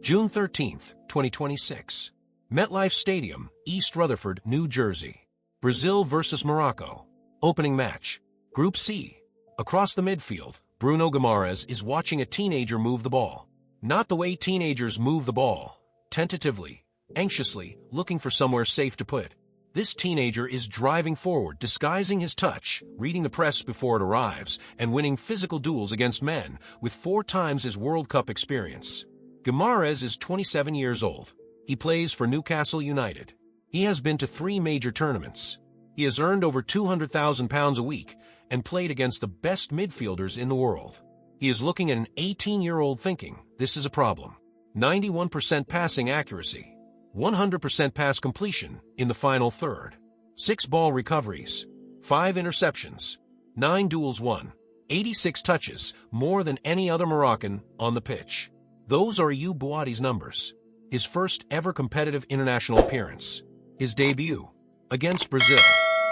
June 13, 2026. MetLife Stadium, East Rutherford, New Jersey. Brazil vs. Morocco. Opening match. Group C. Across the midfield, Bruno Guimaraes is watching a teenager move the ball. Not the way teenagers move the ball, tentatively, anxiously, looking for somewhere safe to put it. This teenager is driving forward, disguising his touch, reading the press before it arrives, and winning physical duels against men with 4 times his World Cup experience. Guimaraes is 27 years old. He plays for Newcastle United. He has been to 3 major tournaments. He has earned over £200,000 a week and played against the best midfielders in the world. He is looking at an 18-year-old thinking, this is a problem. 91% passing accuracy. 100% pass completion in the final third. 6 ball recoveries. 5 interceptions. 9 duels won. 86 touches, more than any other Moroccan on the pitch. Those are Ayoub Bouaddi's numbers. His first ever competitive international appearance. His debut against Brazil.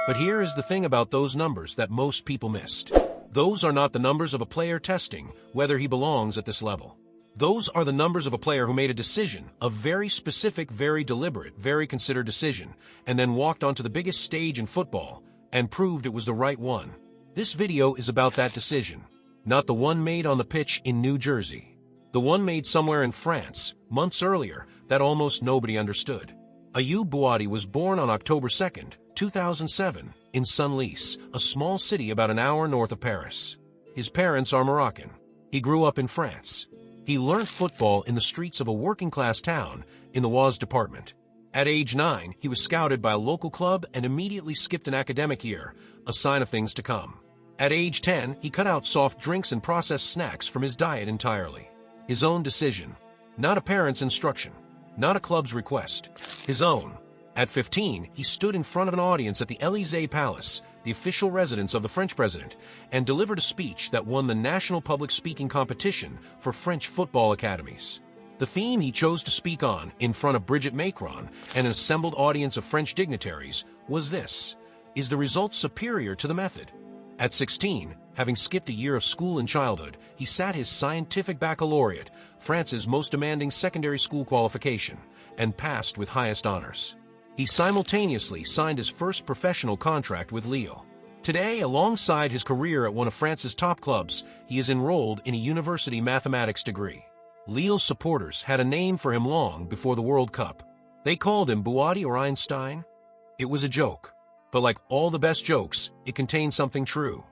But here is the thing about those numbers that most people missed. Those are not the numbers of a player testing whether he belongs at this level. Those are the numbers of a player who made a decision, a very specific, very deliberate, very considered decision, and then walked onto the biggest stage in football and proved it was the right one. This video is about that decision, not the one made on the pitch in New Jersey. The one made somewhere in France, months earlier, that almost nobody understood. Ayoub Bouaddi was born on October 2, 2007, in Senlis, a small city about an hour north of Paris. His parents are Moroccan. He grew up in France. He learned football in the streets of a working-class town in the Oise department. At age 9, he was scouted by a local club and immediately skipped an academic year, a sign of things to come. At age 10, he cut out soft drinks and processed snacks from his diet entirely. His own decision. Not a parent's instruction. Not a club's request. His own. At 15, he stood in front of an audience at the Élysée Palace, the official residence of the French president, and delivered a speech that won the national public speaking competition for French football academies. The theme he chose to speak on, in front of Brigitte Macron and an assembled audience of French dignitaries, was this: is the result superior to the method? At 16, having skipped a year of school in childhood, he sat his scientific baccalaureate, France's most demanding secondary school qualification, and passed with highest honors. He simultaneously signed his first professional contract with Lille. Today, alongside his career at one of France's top clubs, he is enrolled in a university mathematics degree. Lille's supporters had a name for him long before the World Cup. They called him Bouaddi or Einstein. It was a joke. But like all the best jokes, it contained something true.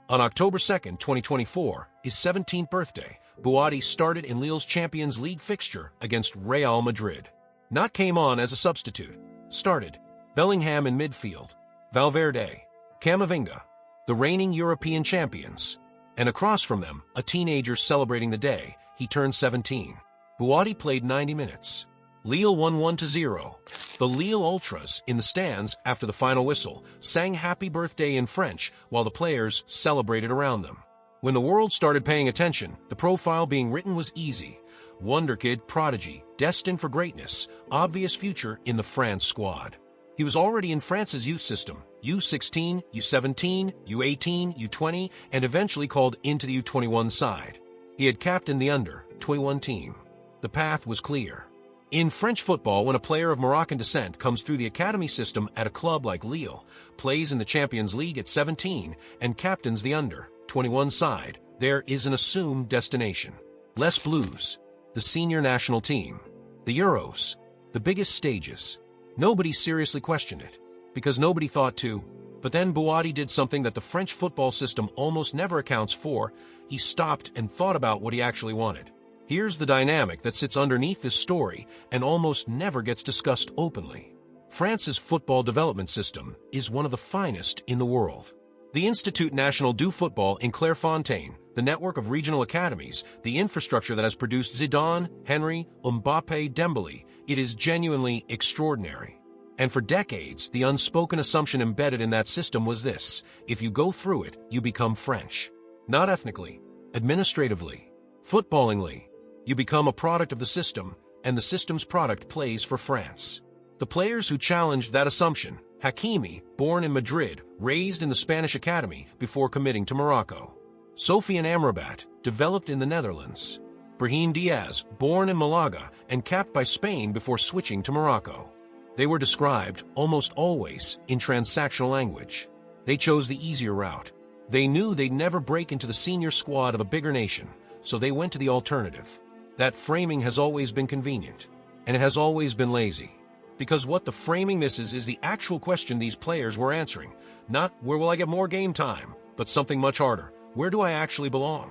On October 2, 2024, his 17th birthday, Bouaddi started in Lille's Champions League fixture against Real Madrid. Not came on as a substitute. Started. Bellingham in midfield. Valverde. Camavinga. The reigning European champions. And across from them, a teenager celebrating the day. He turned 17. Bouaddi played 90 minutes. Lille won 1-0. The Lille Ultras, in the stands after the final whistle, sang happy birthday in French while the players celebrated around them. When the world started paying attention, the profile being written was easy. Wonder kid, prodigy, destined for greatness, obvious future in the France squad. He was already in France's youth system, U16, U17, U18, U20, and eventually called into the U21 side. He had captained the under-21 team. The path was clear. In French football, when a player of Moroccan descent comes through the academy system at a club like Lille, plays in the Champions League at 17, and captains the under-21 side, there is an assumed destination. Les Bleus, the senior national team, the Euros, the biggest stages. Nobody seriously questioned it, because nobody thought to. But then Bouaddi did something that the French football system almost never accounts for. He stopped and thought about what he actually wanted. Here's the dynamic that sits underneath this story and almost never gets discussed openly. France's football development system is one of the finest in the world. The Institut National du Football in Clairefontaine, the network of regional academies, the infrastructure that has produced Zidane, Henry, Mbappé, Dembélé, it is genuinely extraordinary. And for decades, the unspoken assumption embedded in that system was this: if you go through it, you become French. Not ethnically, administratively, footballingly. You become a product of the system, and the system's product plays for France. The players who challenged that assumption: Hakimi, born in Madrid, raised in the Spanish academy before committing to Morocco. Sofiane Amrabat, developed in the Netherlands. Brahim Diaz, born in Malaga and capped by Spain before switching to Morocco. They were described, almost always, in transactional language. They chose the easier route. They knew they'd never break into the senior squad of a bigger nation, so they went to the alternative. That framing has always been convenient, and it has always been lazy. Because what the framing misses is the actual question these players were answering. Not, where will I get more game time, but something much harder. Where do I actually belong?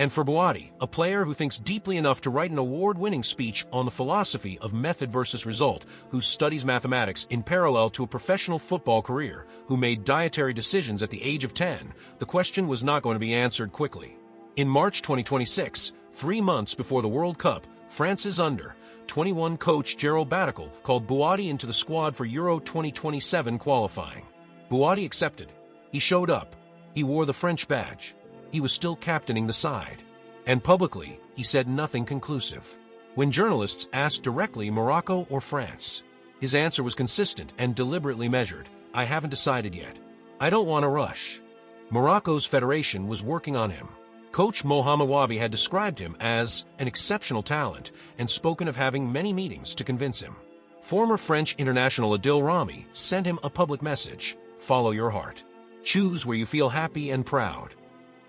And for Bouaddi, a player who thinks deeply enough to write an award-winning speech on the philosophy of method versus result, who studies mathematics in parallel to a professional football career, who made dietary decisions at the age of 10, the question was not going to be answered quickly. In March 2026, 3 months before the World Cup, France's under-21 coach Ayoub Bouaddi called Bouaddi into the squad for Euro 2027 qualifying. Bouaddi accepted. He showed up. He wore the French badge. He was still captaining the side. And publicly, he said nothing conclusive. When journalists asked directly Morocco or France, his answer was consistent and deliberately measured. I haven't decided yet. I don't want to rush. Morocco's federation was working on him. Coach Mohamed Wabi had described him as an exceptional talent and spoken of having many meetings to convince him. Former French international Adil Rami sent him a public message: follow your heart. Choose where you feel happy and proud.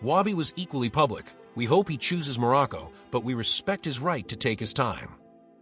Wabi was equally public. We hope he chooses Morocco, but we respect his right to take his time.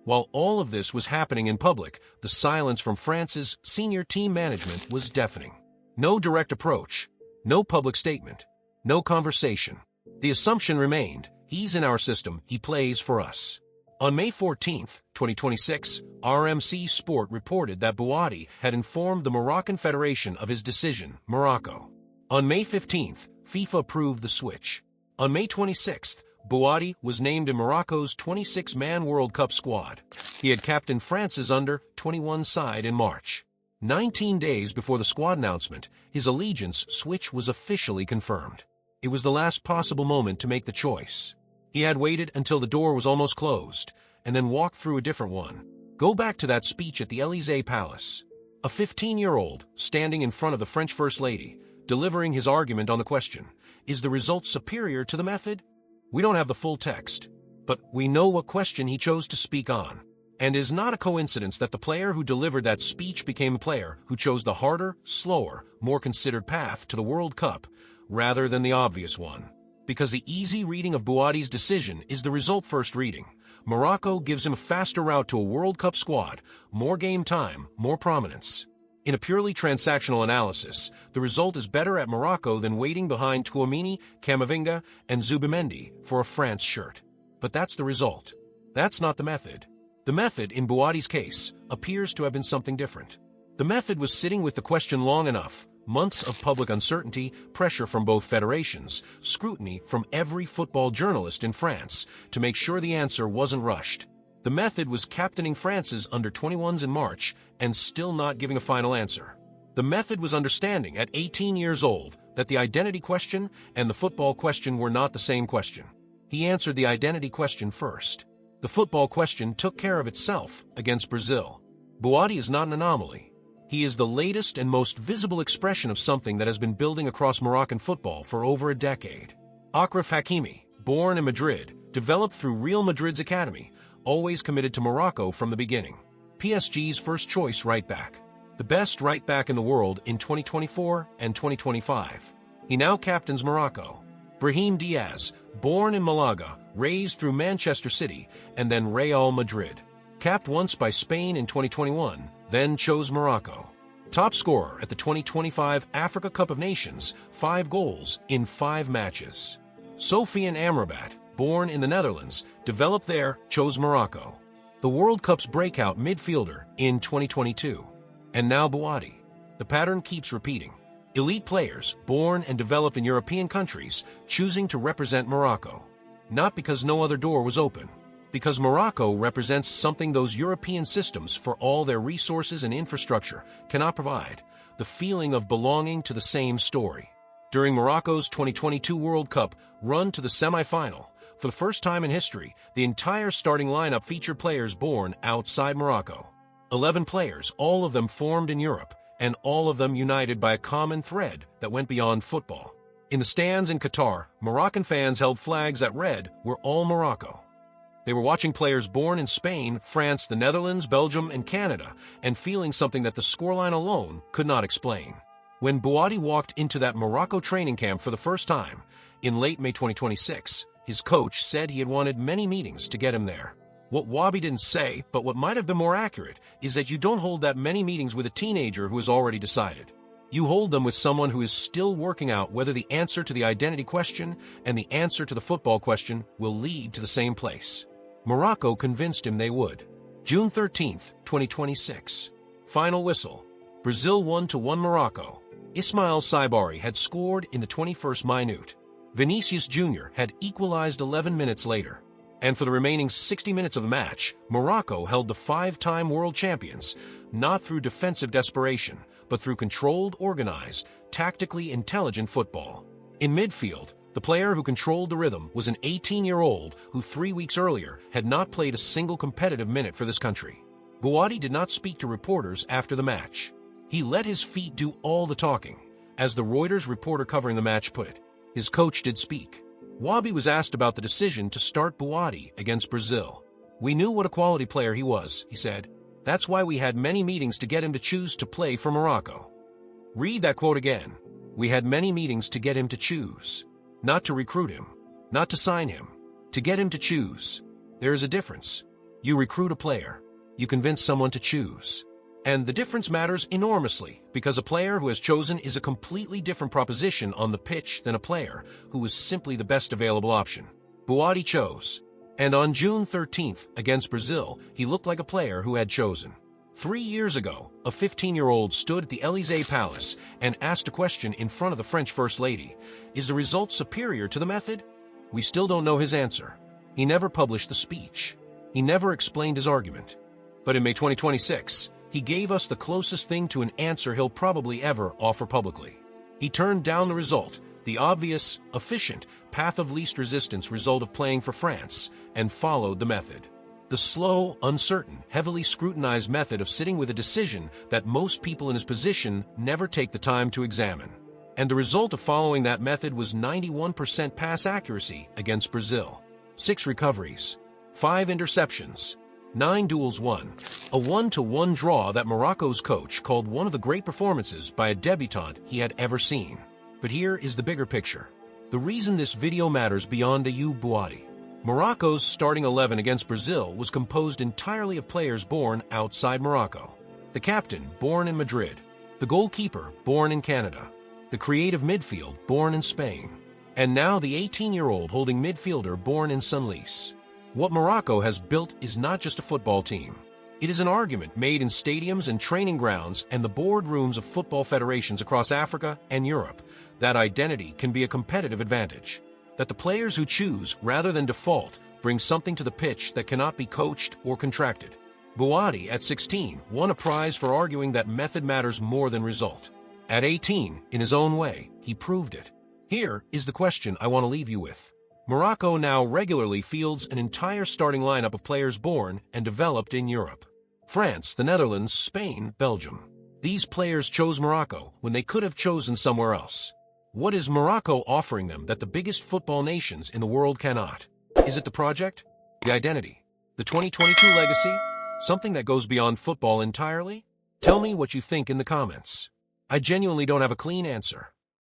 While all of this was happening in public, the silence from France's senior team management was deafening. No direct approach, no public statement, no conversation. The assumption remained, he's in our system, he plays for us. On May 14, 2026, RMC Sport reported that Bouaddi had informed the Moroccan Federation of his decision, Morocco. On May 15th, FIFA approved the switch. On May 26th, Bouaddi was named in Morocco's 26-man World Cup squad. He had captained France's under-21 side in March. 19 days before the squad announcement, his allegiance switch was officially confirmed. It was the last possible moment to make the choice. He had waited until the door was almost closed, and then walked through a different one. Go back to that speech at the Élysée Palace. A 15-year-old, standing in front of the French First Lady, delivering his argument on the question, is the result superior to the method? We don't have the full text, but we know what question he chose to speak on. And it is not a coincidence that the player who delivered that speech became a player who chose the harder, slower, more considered path to the World Cup, rather than the obvious one. Because the easy reading of Bouaddi's decision is the result-first reading. Morocco gives him a faster route to a World Cup squad, more game time, more prominence. In a purely transactional analysis, the result is better at Morocco than waiting behind Tchouaméni, Camavinga, and Zubimendi for a France shirt. But that's the result. That's not the method. The method, in Bouaddi's case, appears to have been something different. The method was sitting with the question long enough, months of public uncertainty, pressure from both federations, scrutiny from every football journalist in France, to make sure the answer wasn't rushed. The method was captaining France's under-21s in March and still not giving a final answer. The method was understanding at 18 years old that the identity question and the football question were not the same question. He answered the identity question first. The football question took care of itself against Brazil. Bouaddi is not an anomaly. He is the latest and most visible expression of something that has been building across Moroccan football for over a decade. Achraf Hakimi, born in Madrid, developed through Real Madrid's academy, always committed to Morocco from the beginning. PSG's first-choice right-back. The best right-back in the world in 2024 and 2025. He now captains Morocco. Brahim Diaz, born in Malaga, raised through Manchester City, and then Real Madrid. Capped once by Spain in 2021, then chose Morocco. Top scorer at the 2025 Africa Cup of Nations, 5 goals in 5 matches. Sofiane Amrabat, born in the Netherlands, developed there, chose Morocco. The World Cup's breakout midfielder in 2022. And now Bouaddi. The pattern keeps repeating. Elite players, born and developed in European countries, choosing to represent Morocco. Not because no other door was open. Because Morocco represents something those European systems, for all their resources and infrastructure, cannot provide: the feeling of belonging to the same story. During Morocco's 2022 World Cup run to the semi-final, for the first time in history, the entire starting lineup featured players born outside Morocco. 11 players, all of them formed in Europe, and all of them united by a common thread that went beyond football. In the stands in Qatar, Moroccan fans held flags that read, "We're all Morocco." They were watching players born in Spain, France, the Netherlands, Belgium, and Canada, and feeling something that the scoreline alone could not explain. When Bouaddi walked into that Morocco training camp for the first time, in late May 2026, his coach said he had wanted many meetings to get him there. What Bouaddi didn't say, but what might have been more accurate, is that you don't hold that many meetings with a teenager who has already decided. You hold them with someone who is still working out whether the answer to the identity question and the answer to the football question will lead to the same place. Morocco convinced him they would. June 13, 2026. Final whistle. Brazil 1-1 Morocco. Ismail Saibari had scored in the 21st minute. Vinicius Jr. had equalized 11 minutes later. And for the remaining 60 minutes of the match, Morocco held the five-time world champions, not through defensive desperation, but through controlled, organized, tactically intelligent football. In midfield, the player who controlled the rhythm was an 18-year-old who 3 weeks earlier had not played a single competitive minute for this country. Bouaddi did not speak to reporters after the match. He let his feet do all the talking. As the Reuters reporter covering the match put it, his coach did speak. Bouaddi was asked about the decision to start Bouaddi against Brazil. "We knew what a quality player he was," he said. "That's why we had many meetings to get him to choose to play for Morocco." Read that quote again. "We had many meetings to get him to choose." Not to recruit him, not to sign him, to get him to choose. There is a difference. You recruit a player. You convince someone to choose. And the difference matters enormously, because a player who has chosen is a completely different proposition on the pitch than a player who is simply the best available option. Bouaddi chose. And on June 13th, against Brazil, he looked like a player who had chosen. 3 years ago, a 15-year-old stood at the Élysée Palace and asked a question in front of the French First Lady. Is the result superior to the method? We still don't know his answer. He never published the speech. He never explained his argument. But in May 2026, he gave us the closest thing to an answer he'll probably ever offer publicly. He turned down the result, the obvious, efficient, path of least resistance result of playing for France, and followed the method. The slow, uncertain, heavily scrutinized method of sitting with a decision that most people in his position never take the time to examine. And the result of following that method was 91% pass accuracy against Brazil. 6 recoveries, 5 interceptions, 9 duels won, a 1-1 draw that Morocco's coach called one of the great performances by a debutant he had ever seen. But here is the bigger picture. The reason this video matters beyond Ayoub Bouaddi. Morocco's starting 11 against Brazil was composed entirely of players born outside Morocco. The captain, born in Madrid. The goalkeeper, born in Canada. The creative midfield, born in Spain. And now the 18-year-old holding midfielder born in Senlis. What Morocco has built is not just a football team. It is an argument made in stadiums and training grounds and the boardrooms of football federations across Africa and Europe. That identity can be a competitive advantage. That the players who choose, rather than default, bring something to the pitch that cannot be coached or contracted. Bouaddi, at 16, won a prize for arguing that method matters more than result. At 18, in his own way, he proved it. Here is the question I want to leave you with. Morocco now regularly fields an entire starting lineup of players born and developed in Europe. France, the Netherlands, Spain, Belgium. These players chose Morocco when they could have chosen somewhere else. What is Morocco offering them that the biggest football nations in the world cannot? Is it the project? The identity? The 2022 legacy? Something that goes beyond football entirely? Tell me what you think in the comments. I genuinely don't have a clean answer.